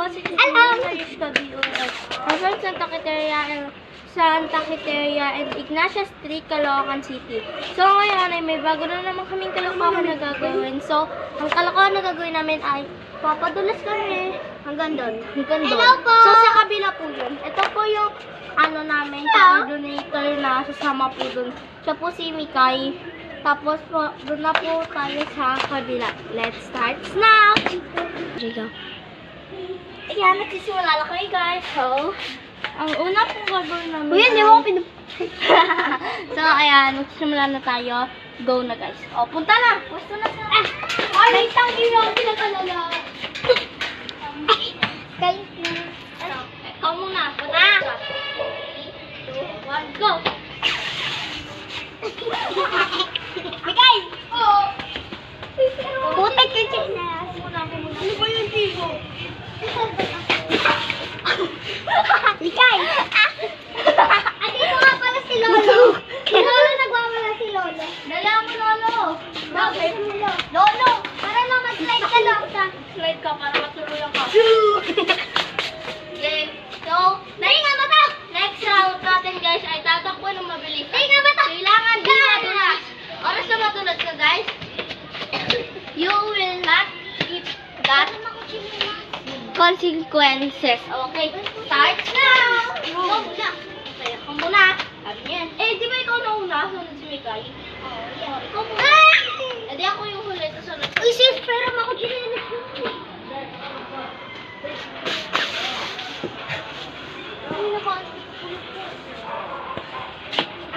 po si Chris Kabiulat. I'm from Santa Quiteria and Ignacia Street, Caloocan City. So ngayon ay may bago na naman kaming kalokohan na gagawin. So, ang kalokohan na gagawin namin ay papadulas kami hanggang doon. Hello po! So sa kabila po yun. Ito po yung ano namin, coordinator na sasama po doon. Siya po si Mikay. Tapos po, doon na po tayo sa kabila. Let's start now! Here we go. Ayan, nagsisimula na kayo guys. So, ang una pong gagawin namin. Uy, hindi mo ako So, ayan, magsisimula na tayo. Go na guys. O, punta na! Pwesto na sa... Ay, tangin mo ako pinakalala. Guys, Ikaw muna. Punta! 3, 2, 1, go! Mikay! Oo. Putek yung chinas. Ano ba yung tigo? Mikay! Andito nga pala si Lolo. Si Lolo nagwawala si Lolo. Dala mo, Lolo! Bakit? Lolo, para lang mag-slide ka lang sa... Slide ka para matuluyan ka. Okay. So, next round natin guys ay tatakbo ng mabilis. Kailangan din madulas. Oras na madulas ka guys. You will not skip that consequences. Okay, start now! Ikaw muna. Okay, ako muna. Sabi niyan. Eh, di ba ikaw nauna? Sunod si Mikay. Ikaw muna. Eh, di ako yung huli. Sunod. Uy, sis, pero ako chinas.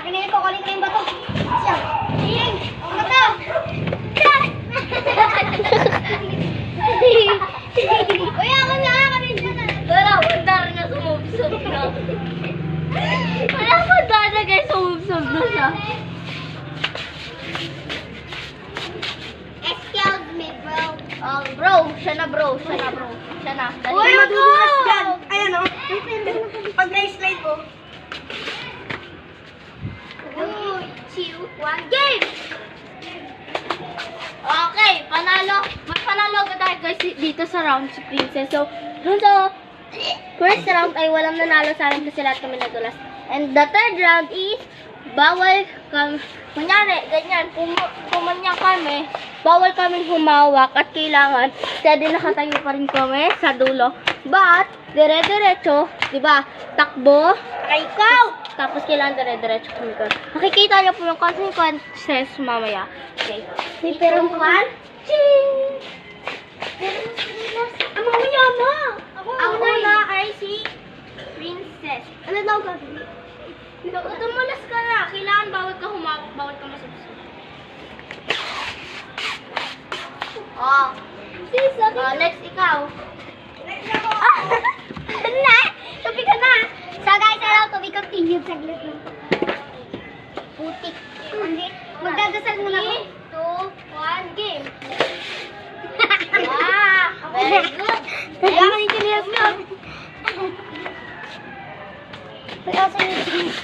Akin na yun, kukulit ko yung bato. Siya. Iyeng! Ang bato! Uy, ako na! Kami dyan na! Wala akong dar na sumubsob na. Wala akong dar na guys, sumubsob na siya. Excuse me, bro. Bro, siya na bro, siya na bro. Siya na. Dali. Uy, madudulas dyan. Ayan o. Pag na-slide mo. 2, 1, game! Okay, panalo. Mas panalo ka tayo guys dito sa round si Princess. So, dun sa first round ay walang nanalo sa amin kasi lahat kami nadulas. And the third round is bawal kami, kunyari, ganyan, pumanyan kami, bawal kami humawak at kailangan steady nakatayo pa rin kami sa dulo. But, dire-diretso, di ba, takbo, tapos kailangan dire-diretso kami ko. Makikita niyo po yung consequences mamaya. Okay. May pero One, ching! Ang mamaya na! Ang una ay si Princess. Ano daw gagawin? Tumulas ka na. Kailangan bawal ka humawak, bawal ka masubsob. Oh. Sis, Next ikaw. na! Tubig ka na! So guys, hello, to be continued saglit lang. Putik. Magdadasal muna ako. 2, 1, game. Wow! Very good. Kailangan yung chinelas mo. May asa yung chinelas.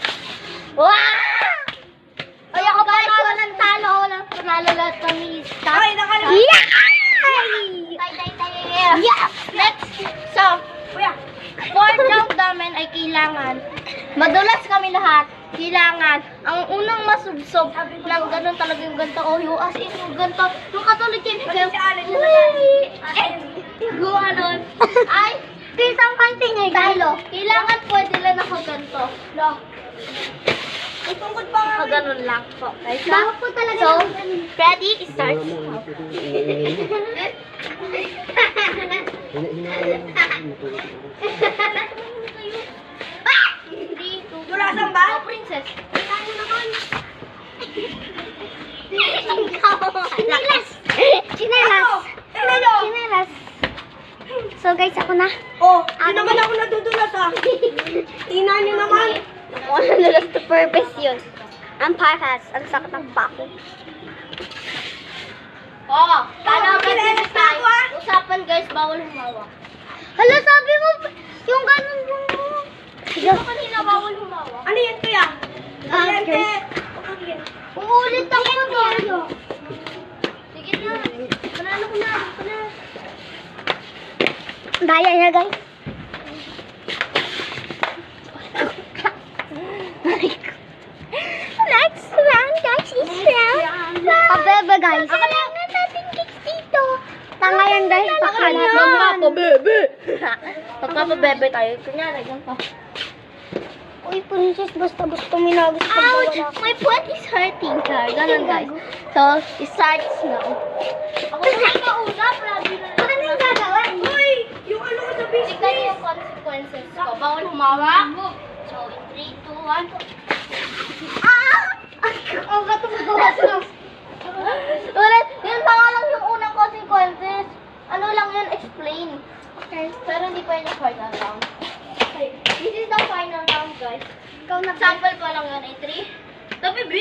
Wow! Ay, ako guys, walang talo. Walang panalo lahat kami. Ay, nakalimutan. Yeah! Yeah! Next. So, fourth round namin ay kailangan. Madulas kami lahat. Kailangan. Ang unang masubsob ng ganun talaga yung ganito. O yung as in yung ganito. Yung katulad yung gumanon. Ay, Pisang continue, talo. Kailangan pwede lang ako ganito. No. Itungkod pa nga. Ganun lang po. Okay, Bakit po talaga So, ng ganun? ready? Start. Dulasan ba? Oh, Princess. Tayo naman. Chinelas! Chinelas! Chinelas! So guys, ako na. Oh, di naman ako nadudulas ah. Tingnan niyo naman. Ako nadulas to purpose yun. Ang paras. Ang sakit ng pako. Oh, paano Oh, kasi kinelas na tayo? ako, ah. Usapan guys, bawal humawak. Hala, sabi mo, yung ganun mo. Sige. Kanina bawal humawak. Ano yan kuya? Ah, Ano yan okay. te? Uulit ako to. Sige na. Panalo ko na. Daya niya, guys. Next round, guys, is round. Pabebe, guys. Ako na natin cakes dito. Tanga yan, guys. Pakalat. Magpapabebe. Magpapabebe tayo. Kunyari, ganito. Uy, princess, basta-basta minagos ka. Ouch! My foot is hurting, guys. Ganun, guys. So, it starts now. Ako na kausap. Ano yung gagawin? Uy! Yung ano ko sa Tignan business. niyo yung consequences ko. Bawal humawak. So, in 3, 2, 1. Oh, ba't tumawas na? Ulit, yun pa nga lang yung unang consequences. Ano lang yun, explain. Okay. Pero hindi pa yun yung final round. Okay. This is the final round, guys. Ikaw na. Sample pa lang yun ay 3. Tabi, B.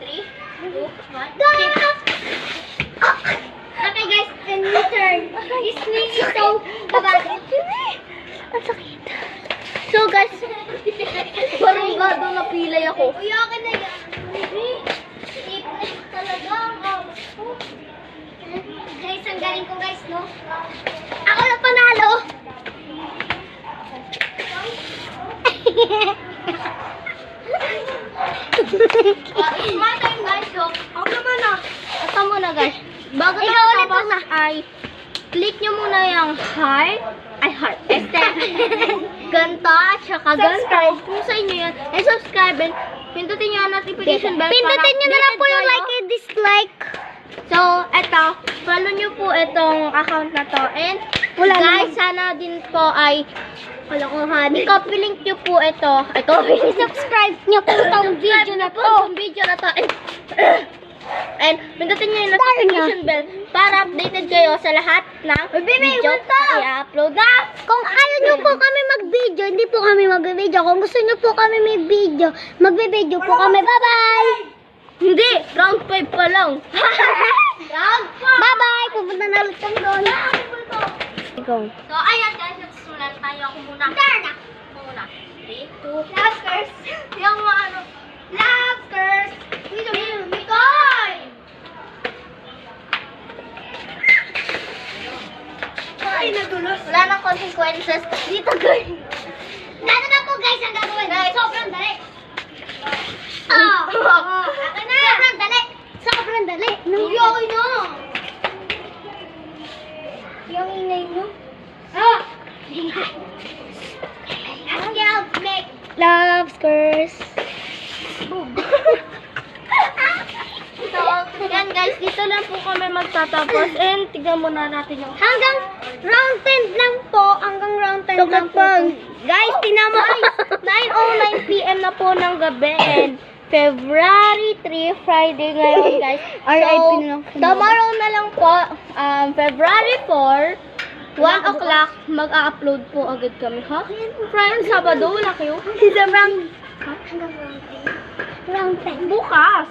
3, 2, 1. Okay, guys, and your turn. It's really so kabado. Ang sakit. So, guys, parang gado na pilay ako. Uy, akin na yan. Ipit talaga. Guys, ang galing ko, guys, no? Ako na panalo. It's my time, guys. So, Ako naman ah. ito muna, guys. Bago Ikaw tayo ulit tapos muna. ay click nyo muna yung heart. Ay, heart. Ganto at saka ganto. Kung sa inyo yan. And subscribe and pindutin nyo ang notification bell. Pindutin nyo na lang po yung updated like and dislike. So, eto. Follow nyo po itong account na to. And, Wala guys, sana din po ay Wala kong honey. i-copy link nyo po ito. Subscribe nyo po itong video na to. Itong video na to. And pindutin nyo yung notification bell para updated kayo sa lahat ng video na i-upload na. Kung ayaw nyo po kami mag-video, hindi po kami mag-video. Kung gusto nyo po kami may video, mag-video po kami. Bye-bye! Hindi, round 5 pa lang. Round 5! Bye-bye! Pupunta na ulit kami doon. Go. So, ayan guys, nagsusulat tayo. Ako muna. Turn na. Ako muna. 3, 2, Love curse. yung mga ano. Love curse. Mikoy! Ay, nadulas. Wala nang consequences. Dito guys. Dito na po guys ang gagawin. Guys. Sobrang dali. Oh. Akin na. Sobrang dali. Sobrang dali. Okay na. Yung ingay mo. Ah! Let's go make love curse. So, yan guys, dito lang po kami magtatapos. And tignan muna natin yung... Hanggang round 10 lang po. Hanggang round 10 lang po. Guys, tinama 9:09 PM na po ng gabi. And February 3, Friday ngayon, guys. RIP na lang. Tomorrow na lang po, February 4, 1 o'clock, mag-upload po agad kami, ha? Friday, Sabado, wala kayo? Hanggang round 10. Round 10. Bukas.